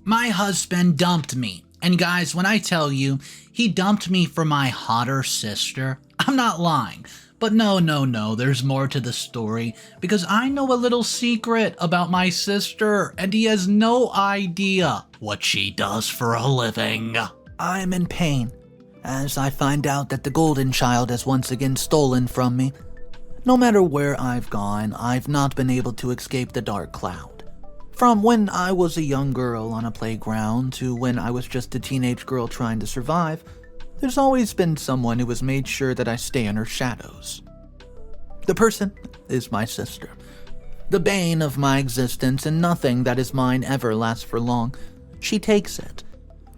My husband dumped me. And guys, when I tell you, he dumped me for my hotter sister, I'm not lying. But no, there's more to the story, because I know a little secret about my sister, and he has no idea what she does for a living. I am in pain, as I find out that the golden child has once again stolen from me. No matter where I've gone, I've not been able to escape the dark cloud. From when I was a young girl on a playground to when I was just a teenage girl trying to survive, there's always been someone who has made sure that I stay in her shadows. The person is my sister, the bane of my existence, and nothing that is mine ever lasts for long. She takes it.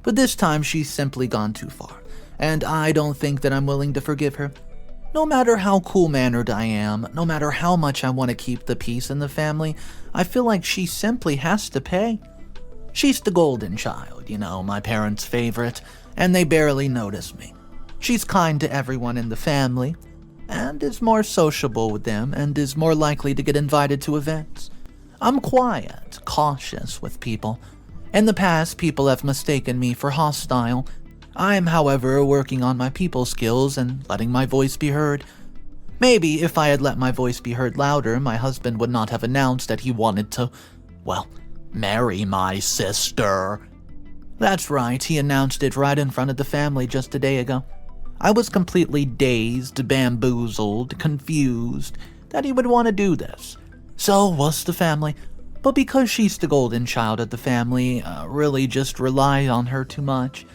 But this time she's simply gone too far, and I don't think that I'm willing to forgive her. No matter how cool-mannered I am, no matter how much I want to keep the peace in the family, I feel like she simply has to pay. She's the golden child, my parents' favorite, and they barely notice me. She's kind to everyone in the family, and is more sociable with them, and is more likely to get invited to events. I'm quiet, cautious with people. In the past, people have mistaken me for hostile. I'm, however, working on my people skills and letting my voice be heard. Maybe if I had let my voice be heard louder, my husband would not have announced that he wanted to, marry my sister. That's right, he announced it right in front of the family just a day ago. I was completely dazed, bamboozled, confused that he would want to do this. So was the family. But because she's the golden child of the family, really just rely on her too much,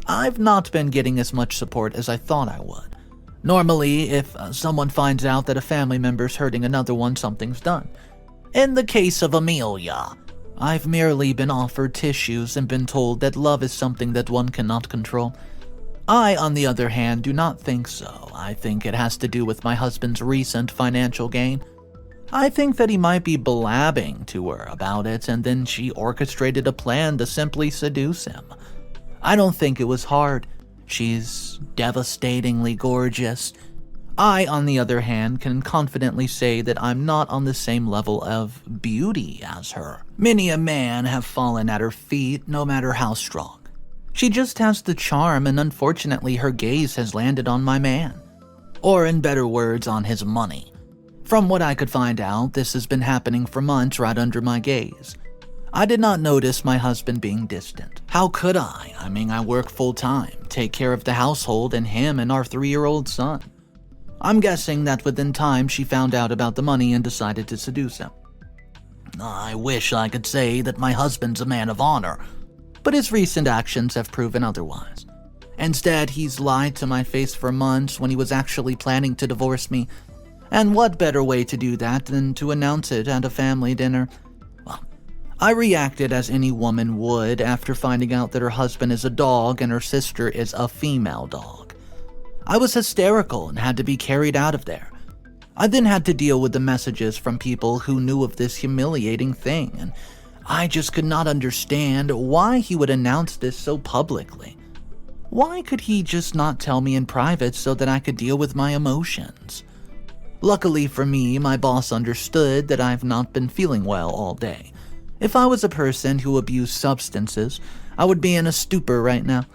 I've not been getting as much support as I thought I would. Normally, if someone finds out that a family member's hurting another one, something's done. In the case of Amelia, I've merely been offered tissues and been told that love is something that one cannot control. I, on the other hand, do not think so. I think it has to do with my husband's recent financial gain. I think that he might be blabbing to her about it, and then she orchestrated a plan to simply seduce him. I don't think it was hard. She's devastatingly gorgeous. I, on the other hand, can confidently say that I'm not on the same level of beauty as her. Many a man have fallen at her feet, no matter how strong. She just has the charm, and unfortunately her gaze has landed on my man. Or in better words, on his money. From what I could find out, this has been happening for months right under my gaze. I did not notice my husband being distant. How could I? I work full-time, take care of the household and him and our 3-year-old son. I'm guessing that within time she found out about the money and decided to seduce him. I wish I could say that my husband's a man of honor, but his recent actions have proven otherwise. Instead, he's lied to my face for months when he was actually planning to divorce me. And what better way to do that than to announce it at a family dinner? I reacted as any woman would after finding out that her husband is a dog and her sister is a female dog. I was hysterical and had to be carried out of there. I then had to deal with the messages from people who knew of this humiliating thing, and I just could not understand why he would announce this so publicly. Why could he just not tell me in private so that I could deal with my emotions? Luckily for me, my boss understood that I've not been feeling well all day. If I was a person who abused substances, I would be in a stupor right now.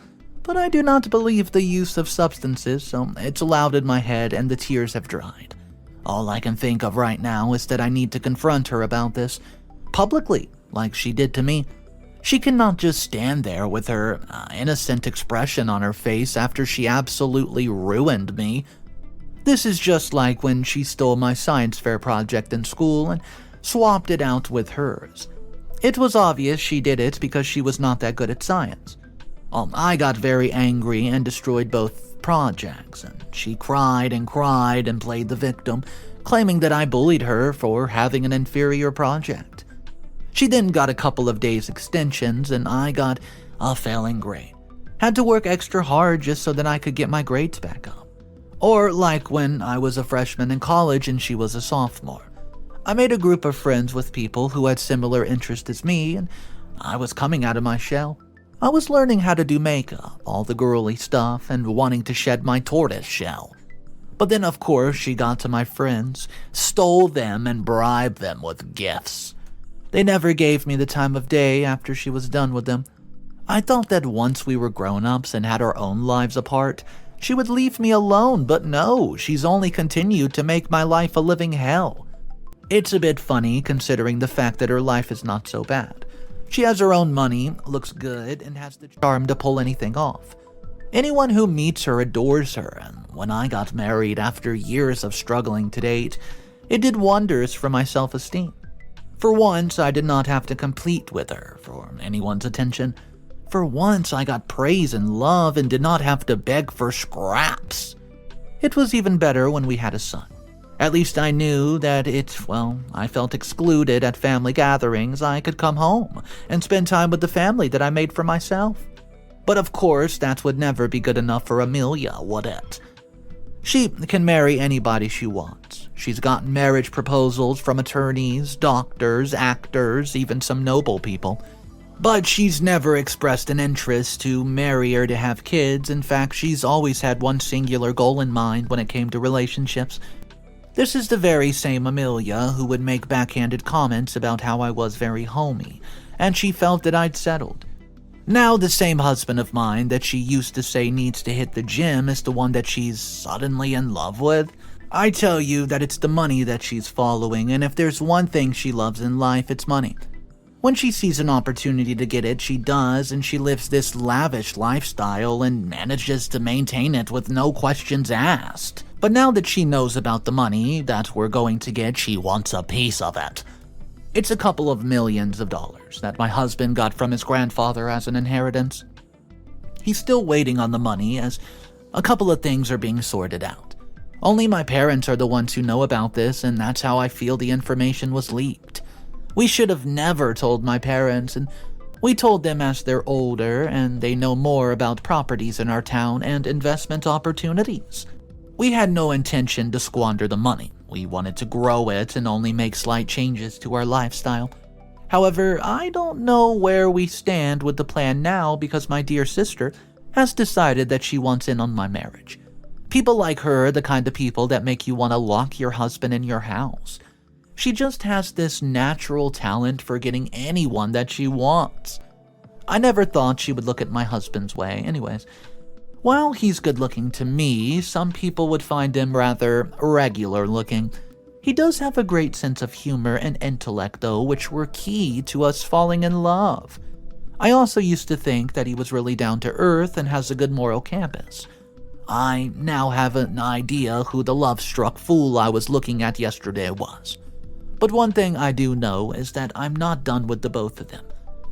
But I do not believe the use of substances, so it's loud in my head and the tears have dried. All I can think of right now is that I need to confront her about this, publicly, like she did to me. She cannot just stand there with her innocent expression on her face after she absolutely ruined me. This is just like when she stole my science fair project in school and swapped it out with hers. It was obvious she did it because she was not that good at science. I got very angry and destroyed both projects, and she cried and played the victim, claiming that I bullied her for having an inferior project. She then got a couple of days extensions, and I got a failing grade. Had to work extra hard just so that I could get my grades back up. Or like when I was a freshman in college and she was a sophomore. I made a group of friends with people who had similar interests as me, and I was coming out of my shell. I was learning how to do makeup, all the girly stuff, and wanting to shed my tortoise shell. But then, of course, she got to my friends, stole them, and bribed them with gifts. They never gave me the time of day after she was done with them. I thought that once we were grown-ups and had our own lives apart, she would leave me alone, but no, she's only continued to make my life a living hell. It's a bit funny considering the fact that her life is not so bad. She has her own money, looks good, and has the charm to pull anything off. Anyone who meets her adores her, and when I got married after years of struggling to date, it did wonders for my self-esteem. For once, I did not have to compete with her for anyone's attention. For once, I got praise and love and did not have to beg for scraps. It was even better when we had a son. At least I knew that I felt excluded at family gatherings. I could come home and spend time with the family that I made for myself. But of course, that would never be good enough for Amelia, would it? She can marry anybody she wants. She's gotten marriage proposals from attorneys, doctors, actors, even some noble people. But she's never expressed an interest to marry or to have kids. In fact, she's always had one singular goal in mind when it came to relationships. This is the very same Amelia who would make backhanded comments about how I was very homey, and she felt that I'd settled. Now the same husband of mine that she used to say needs to hit the gym is the one that she's suddenly in love with. I tell you that it's the money that she's following, and if there's one thing she loves in life, it's money. When she sees an opportunity to get it, she does, and she lives this lavish lifestyle and manages to maintain it with no questions asked. But now that she knows about the money that we're going to get, she wants a piece of it. It's a couple of millions of dollars that my husband got from his grandfather as an inheritance. He's still waiting on the money as a couple of things are being sorted out. Only my parents are the ones who know about this, and that's how I feel the information was leaked. We should have never told my parents, and we told them as they're older and they know more about properties in our town and investment opportunities. We had no intention to squander the money. We wanted to grow it and only make slight changes to our lifestyle. However, I don't know where we stand with the plan now because my dear sister has decided that she wants in on my marriage. People like her are the kind of people that make you want to lock your husband in your house. She just has this natural talent for getting anyone that she wants. I never thought she would look at my husband's way. Anyways, while he's good looking to me, some people would find him rather regular looking. He does have a great sense of humor and intellect though, which were key to us falling in love. I also used to think that he was really down to earth and has a good moral compass. I now have an idea who the love-struck fool I was looking at yesterday was. But one thing I do know is that I'm not done with the both of them.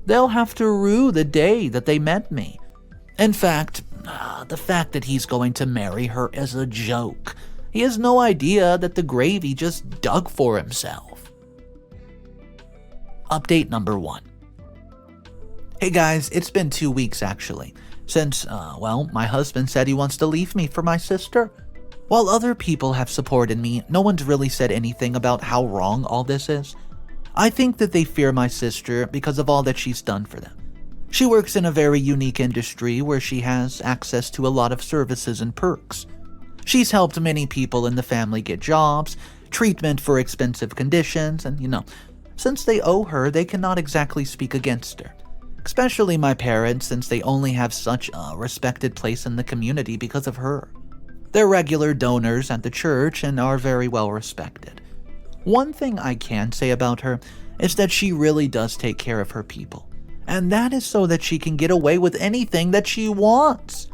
They'll have to rue the day that they met me. In fact, the fact that he's going to marry her is a joke. He has no idea that the grave he just dug for himself. Update number 1. Hey guys, it's been 2 weeks actually, since, my husband said he wants to leave me for my sister. While other people have supported me, no one's really said anything about how wrong all this is. I think that they fear my sister because of all that she's done for them. She works in a very unique industry where she has access to a lot of services and perks. She's helped many people in the family get jobs, treatment for expensive conditions, and since they owe her, they cannot exactly speak against her. Especially my parents, since they only have such a respected place in the community because of her. They're regular donors at the church and are very well respected. One thing I can say about her is that she really does take care of her people. And that is so that she can get away with anything that she wants.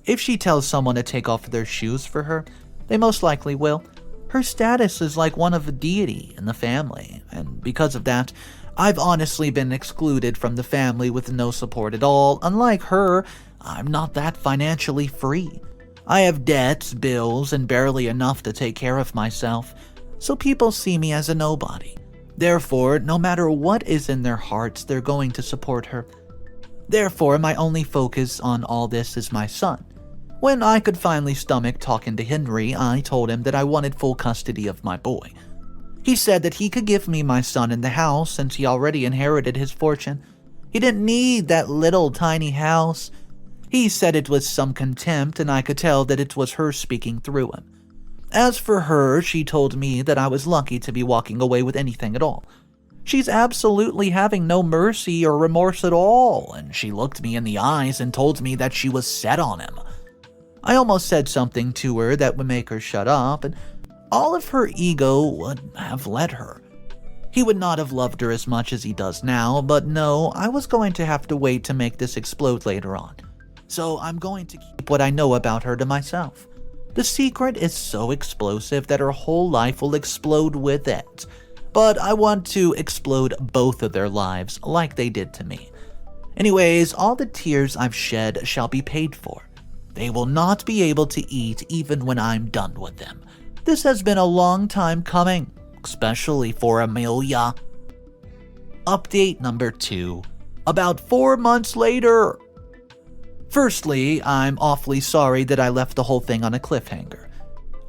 If she tells someone to take off their shoes for her, they most likely will. Her status is like one of a deity in the family, and because of that, I've honestly been excluded from the family with no support at all. Unlike her, I'm not that financially free. I have debts, bills, and barely enough to take care of myself, so people see me as a nobody. Therefore, no matter what is in their hearts, they're going to support her. Therefore, my only focus on all this is my son. When I could finally stomach talking to Henry, I told him that I wanted full custody of my boy. He said that he could give me my son in the house since he already inherited his fortune. He didn't need that little tiny house. He said it with some contempt, and I could tell that it was her speaking through him. As for her, she told me that I was lucky to be walking away with anything at all. She's absolutely having no mercy or remorse at all, and she looked me in the eyes and told me that she was set on him. I almost said something to her that would make her shut up, and all of her ego would have let her. He would not have loved her as much as he does now, but no, I was going to have to wait to make this explode later on. So I'm going to keep what I know about her to myself. The secret is so explosive that her whole life will explode with it. But I want to explode both of their lives like they did to me. Anyways, all the tears I've shed shall be paid for. They will not be able to eat even when I'm done with them. This has been a long time coming, especially for Amelia. Update number 2. About 4 months later. Firstly, I'm awfully sorry that I left the whole thing on a cliffhanger.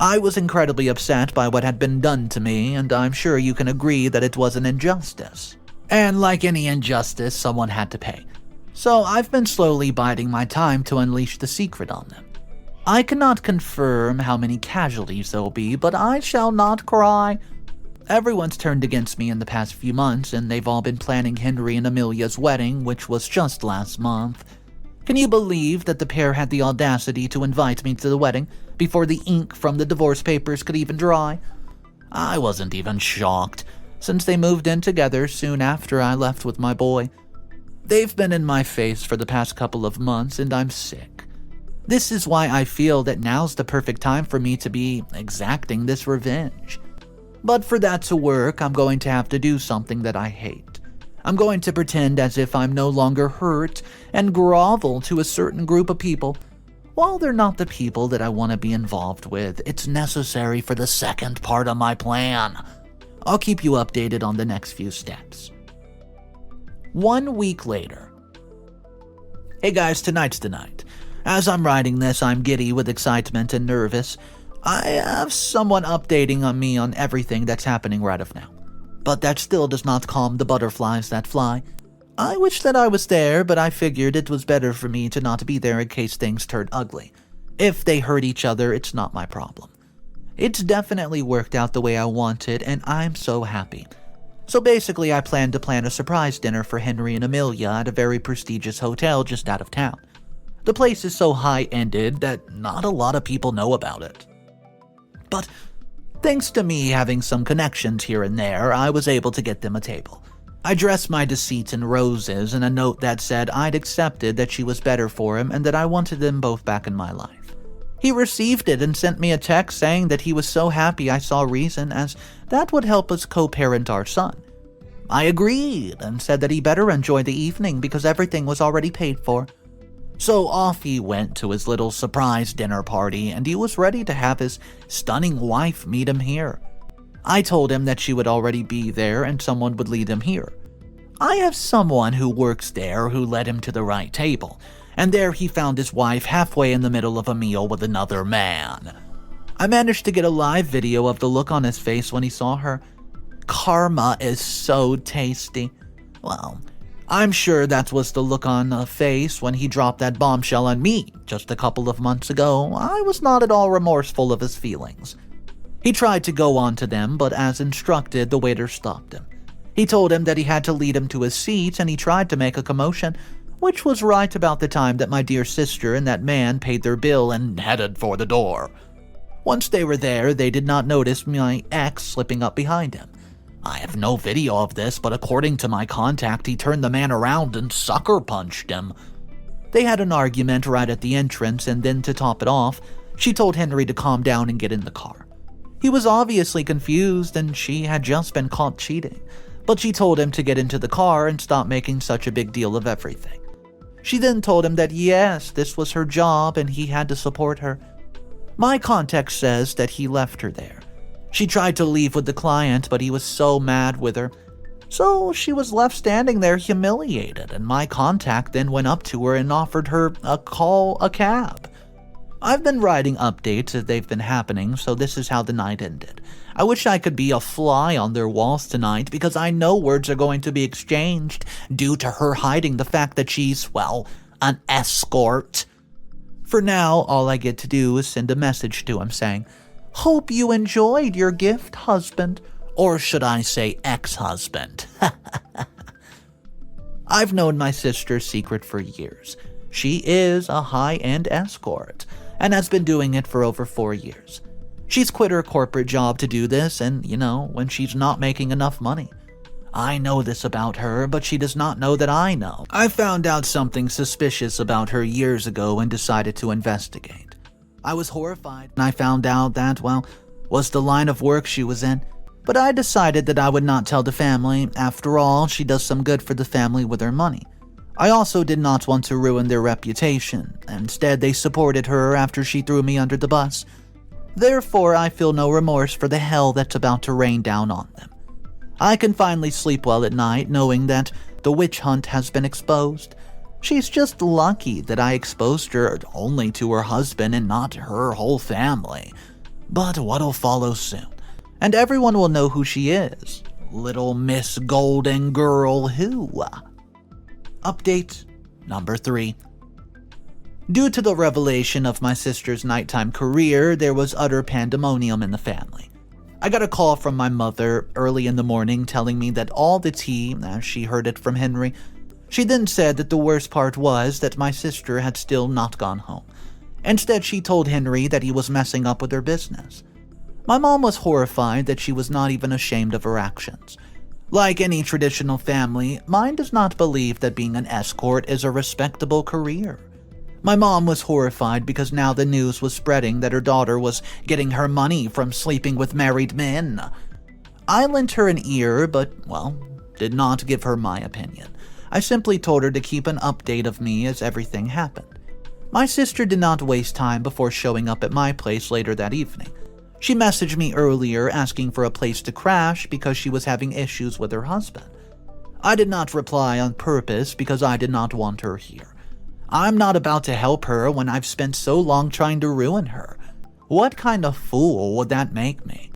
I was incredibly upset by what had been done to me, and I'm sure you can agree that it was an injustice. And like any injustice, someone had to pay. So I've been slowly biding my time to unleash the secret on them. I cannot confirm how many casualties there will be, but I shall not cry. Everyone's turned against me in the past few months, and they've all been planning Henry and Amelia's wedding, which was just last month. Can you believe that the pair had the audacity to invite me to the wedding before the ink from the divorce papers could even dry? I wasn't even shocked, since they moved in together soon after I left with my boy. They've been in my face for the past couple of months, and I'm sick. This is why I feel that now's the perfect time for me to be exacting this revenge. But for that to work, I'm going to have to do something that I hate. I'm going to pretend as if I'm no longer hurt and grovel to a certain group of people. While they're not the people that I want to be involved with, it's necessary for the second part of my plan. I'll keep you updated on the next few steps. 1 week later. Hey guys, tonight's the night. As I'm writing this, I'm giddy with excitement and nervous. I have someone updating on me on everything that's happening right of now. But that still does not calm the butterflies that fly. I wish that I was there, but I figured it was better for me to not be there in case things turned ugly. If they hurt each other, it's not my problem. It's definitely worked out the way I wanted, and I'm so happy. So basically, I plan to plan a surprise dinner for Henry and Amelia at a very prestigious hotel just out of town. The place is so high-ended that not a lot of people know about it. But thanks to me having some connections here and there, I was able to get them a table. I dressed my deceit in roses and a note that said I'd accepted that she was better for him and that I wanted them both back in my life. He received it and sent me a text saying that he was so happy I saw reason, as that would help us co-parent our son. I agreed and said that he better enjoy the evening because everything was already paid for. So off he went to his little surprise dinner party, and he was ready to have his stunning wife meet him here. I told him that she would already be there and someone would lead him here. I have someone who works there who led him to the right table, and there he found his wife halfway in the middle of a meal with another man. I managed to get a live video of the look on his face when he saw her. Karma is so tasty. Well, I'm sure that was the look on the face when he dropped that bombshell on me just a couple of months ago. I was not at all remorseful of his feelings. He tried to go on to them, but as instructed, the waiter stopped him. He told him that he had to lead him to his seat, and he tried to make a commotion, which was right about the time that my dear sister and that man paid their bill and headed for the door. Once they were there, they did not notice my ex slipping up behind him. I have no video of this, but according to my contact, he turned the man around and sucker punched him. They had an argument right at the entrance, and then to top it off, she told Henry to calm down and get in the car. He was obviously confused, and she had just been caught cheating, but she told him to get into the car and stop making such a big deal of everything. She then told him that yes, this was her job and he had to support her. My contact says that he left her there. She tried to leave with the client, but he was so mad with her. So she was left standing there humiliated, and my contact then went up to her and offered her a cab. I've been writing updates as they've been happening, so this is how the night ended. I wish I could be a fly on their walls tonight, because I know words are going to be exchanged due to her hiding the fact that she's, well, an escort. For now, all I get to do is send a message to him saying, "Hope you enjoyed your gift, husband. Or should I say ex-husband? I've known my sister's secret for years. She is a high-end escort and has been doing it for over 4 years. She's quit her corporate job to do this and, when she's not making enough money. I know this about her, but she does not know that I know. I found out something suspicious about her years ago and decided to investigate. I was horrified when I found out that, was the line of work she was in. But I decided that I would not tell the family. After all, she does some good for the family with her money. I also did not want to ruin their reputation. Instead, they supported her after she threw me under the bus. Therefore, I feel no remorse for the hell that's about to rain down on them. I can finally sleep well at night knowing that the witch hunt has been exposed. She's just lucky that I exposed her only to her husband and not her whole family. But what'll follow soon? And everyone will know who she is. Little Miss Golden Girl Who. Update number 3. Due to the revelation of my sister's nighttime career, there was utter pandemonium in the family. I got a call from my mother early in the morning telling me that all the tea, as she heard it from Henry. She then said that the worst part was that my sister had still not gone home. Instead, she told Henry that he was messing up with her business. My mom was horrified that she was not even ashamed of her actions. Like any traditional family, mine does not believe that being an escort is a respectable career. My mom was horrified because now the news was spreading that her daughter was getting her money from sleeping with married men. I lent her an ear, but, did not give her my opinion. I simply told her to keep an update of me as everything happened. My sister did not waste time before showing up at my place later that evening. She messaged me earlier asking for a place to crash because she was having issues with her husband. I did not reply on purpose because I did not want her here. I'm not about to help her when I've spent so long trying to ruin her. What kind of fool would that make me?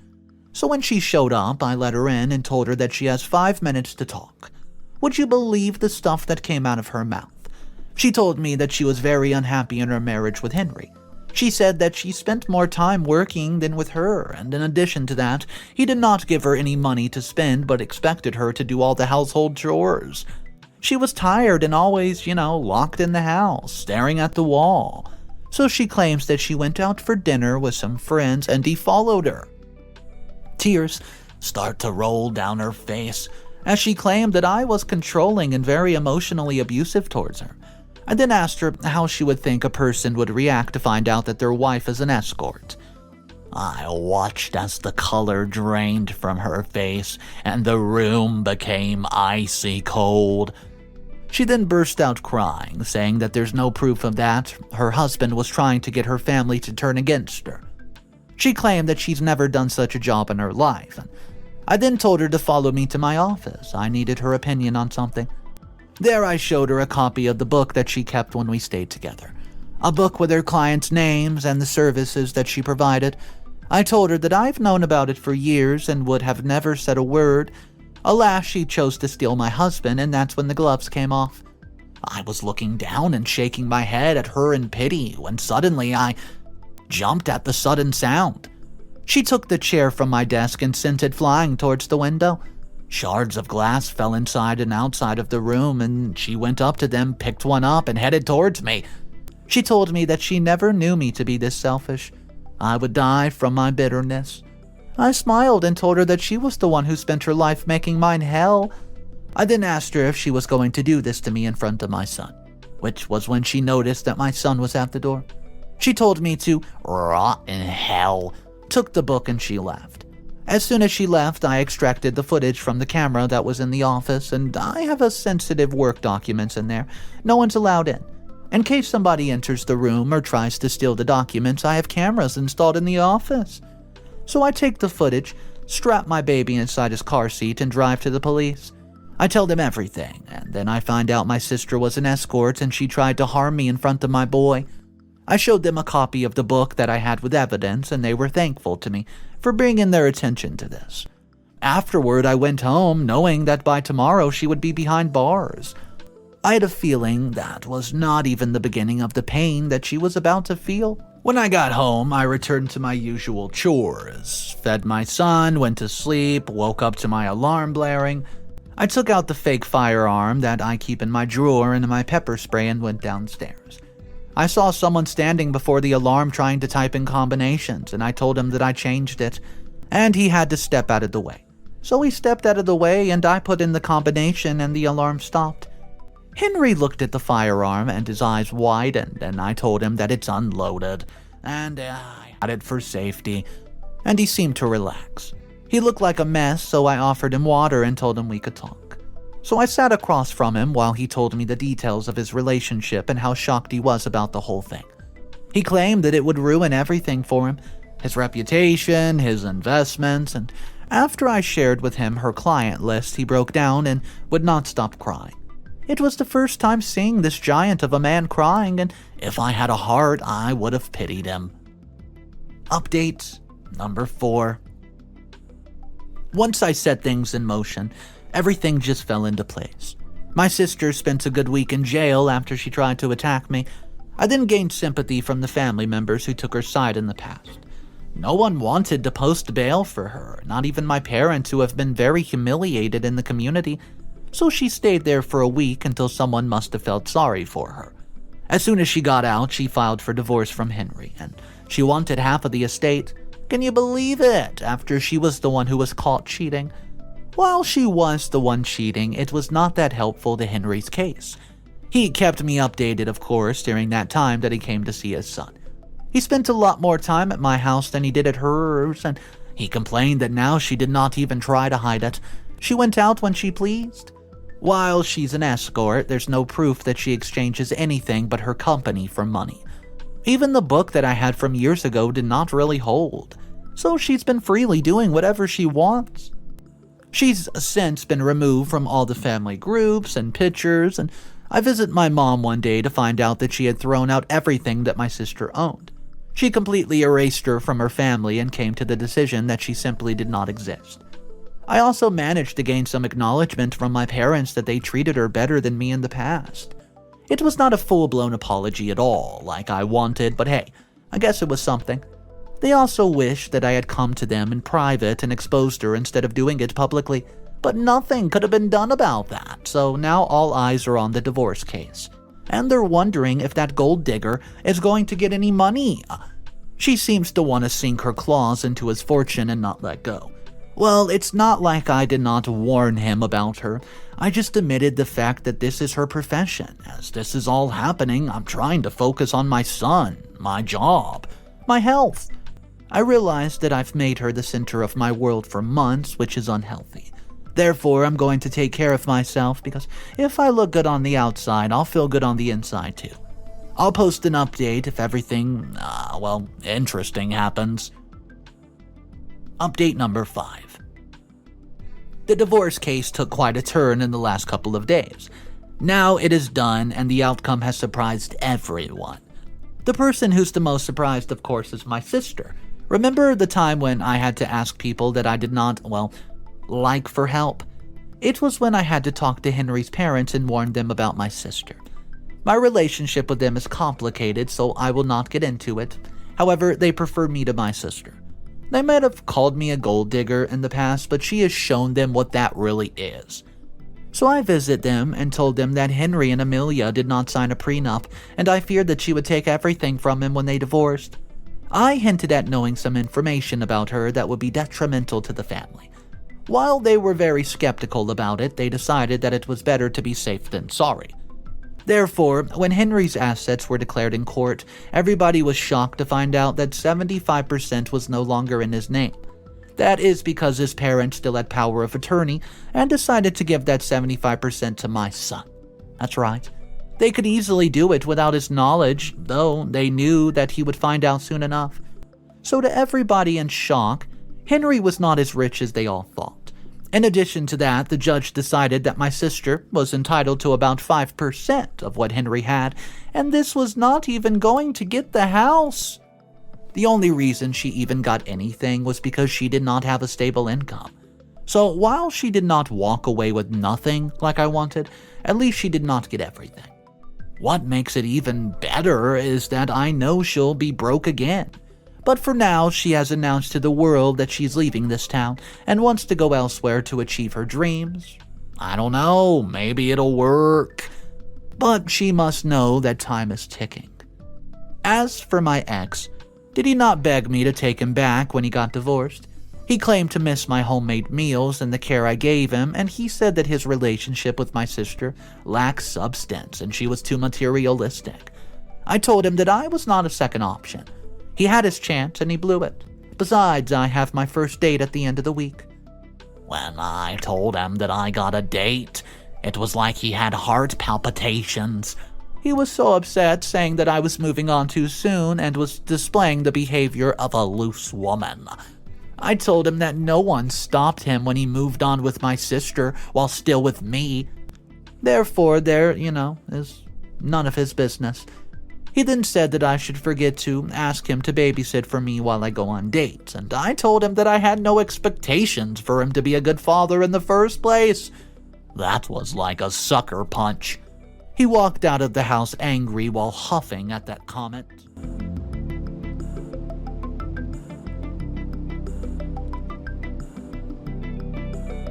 So when she showed up, I let her in and told her that she has 5 minutes to talk. Would you believe the stuff that came out of her mouth? She told me that she was very unhappy in her marriage with Henry. She said that she spent more time working than with her, and in addition to that, he did not give her any money to spend but expected her to do all the household chores. She was tired and always, locked in the house, staring at the wall. So she claims that she went out for dinner with some friends and he followed her. Tears start to roll down her face as she claimed that I was controlling and very emotionally abusive towards her. I then asked her how she would think a person would react to find out that their wife is an escort. I watched as the color drained from her face and the room became icy cold. She then burst out crying, saying that there's no proof of that. Her husband was trying to get her family to turn against her. She claimed that she's never done such a job in her life. I then told her to follow me to my office. I needed her opinion on something. There I showed her a copy of the book that she kept when we stayed together. A book with her clients' names and the services that she provided. I told her that I've known about it for years and would have never said a word. Alas, she chose to steal my husband, and that's when the gloves came off. I was looking down and shaking my head at her in pity when suddenly I jumped at the sudden sound. She took the chair from my desk and sent it flying towards the window. Shards of glass fell inside and outside of the room, and she went up to them, picked one up, and headed towards me. She told me that she never knew me to be this selfish. I would die from my bitterness. I smiled and told her that she was the one who spent her life making mine hell. I then asked her if she was going to do this to me in front of my son, which was when she noticed that my son was at the door. She told me to rot in hell, took the book, and she left. As soon as she left, I extracted the footage from the camera that was in the office, and I have a sensitive work documents in there. No one's allowed in. In case somebody enters the room or tries to steal the documents, I have cameras installed in the office. So I take the footage, strap my baby inside his car seat, and drive to the police. I tell them everything, and then I find out my sister was an escort and she tried to harm me in front of my boy. I showed them a copy of the book that I had with evidence, and they were thankful to me for bringing their attention to this. Afterward, I went home knowing that by tomorrow she would be behind bars. I had a feeling that was not even the beginning of the pain that she was about to feel. When I got home, I returned to my usual chores, fed my son, went to sleep, woke up to my alarm blaring. I took out the fake firearm that I keep in my drawer and my pepper spray and went downstairs. I saw someone standing before the alarm trying to type in combinations, and I told him that I changed it, and he had to step out of the way. So he stepped out of the way, and I put in the combination, and the alarm stopped. Henry looked at the firearm, and his eyes widened, and I told him that it's unloaded, and I had it for safety, and he seemed to relax. He looked like a mess, so I offered him water and told him we could talk. So I sat across from him while he told me the details of his relationship and how shocked he was about the whole thing. He claimed that it would ruin everything for him, his reputation, his investments, and after I shared with him her client list, he broke down and would not stop crying. It was the first time seeing this giant of a man crying, and if I had a heart, I would have pitied him. Update number 4. Once I set things in motion, everything just fell into place. My sister spent a good week in jail after she tried to attack me. I then gained sympathy from the family members who took her side in the past. No one wanted to post bail for her, not even my parents, who have been very humiliated in the community. So she stayed there for a week until someone must have felt sorry for her. As soon as she got out, she filed for divorce from Henry, and she wanted half of the estate. Can you believe it? After she was the one who was caught cheating. While she was the one cheating, it was not that helpful to Henry's case. He kept me updated, of course, during that time that he came to see his son. He spent a lot more time at my house than he did at hers, and he complained that now she did not even try to hide it. She went out when she pleased. While she's an escort, there's no proof that she exchanges anything but her company for money. Even the book that I had from years ago did not really hold, so she's been freely doing whatever she wants. She's since been removed from all the family groups and pictures, and I visit my mom one day to find out that she had thrown out everything that my sister owned. She completely erased her from her family and came to the decision that she simply did not exist. I also managed to gain some acknowledgement from my parents that they treated her better than me in the past. It was not a full-blown apology at all, like I wanted, but hey, I guess it was something. They also wished that I had come to them in private and exposed her instead of doing it publicly, but nothing could have been done about that, so now all eyes are on the divorce case. And they're wondering if that gold digger is going to get any money. She seems to want to sink her claws into his fortune and not let go. Well, it's not like I did not warn him about her. I just admitted the fact that this is her profession. As this is all happening, I'm trying to focus on my son, my job, my health. I realized that I've made her the center of my world for months, which is unhealthy. Therefore, I'm going to take care of myself, because if I look good on the outside, I'll feel good on the inside too. I'll post an update if everything, interesting happens. Update number 5. The divorce case took quite a turn in the last couple of days. Now it is done, and the outcome has surprised everyone. The person who's the most surprised, of course, is my sister. Remember the time when I had to ask people that I did not, like for help? It was when I had to talk to Henry's parents and warn them about my sister. My relationship with them is complicated, so I will not get into it. However, they prefer me to my sister. They might have called me a gold digger in the past, but she has shown them what that really is. So I visit them and told them that Henry and Amelia did not sign a prenup, and I feared that she would take everything from him when they divorced. I hinted at knowing some information about her that would be detrimental to the family. While they were very skeptical about it, they decided that it was better to be safe than sorry. Therefore, when Henry's assets were declared in court, everybody was shocked to find out that 75% was no longer in his name. That is because his parents still had power of attorney and decided to give that 75% to my son. That's right. They could easily do it without his knowledge, though they knew that he would find out soon enough. So to everybody in shock, Henry was not as rich as they all thought. In addition to that, the judge decided that my sister was entitled to about 5% of what Henry had, and this was not even going to get the house. The only reason she even got anything was because she did not have a stable income. So while she did not walk away with nothing like I wanted, at least she did not get everything. What makes it even better is that I know she'll be broke again. But for now, she has announced to the world that she's leaving this town and wants to go elsewhere to achieve her dreams. I don't know, maybe it'll work. But she must know that time is ticking. As for my ex, did he not beg me to take him back when he got divorced? He claimed to miss my homemade meals and the care I gave him, and he said that his relationship with my sister lacked substance and she was too materialistic. I told him that I was not a second option. He had his chance and he blew it. Besides, I have my first date at the end of the week. When I told him that I got a date, it was like he had heart palpitations. He was so upset, saying that I was moving on too soon and was displaying the behavior of a loose woman. I told him that no one stopped him when he moved on with my sister while still with me. Therefore, there, is none of his business. He then said that I should forget to ask him to babysit for me while I go on dates, and I told him that I had no expectations for him to be a good father in the first place. That was like a sucker punch. He walked out of the house angry while huffing at that comment.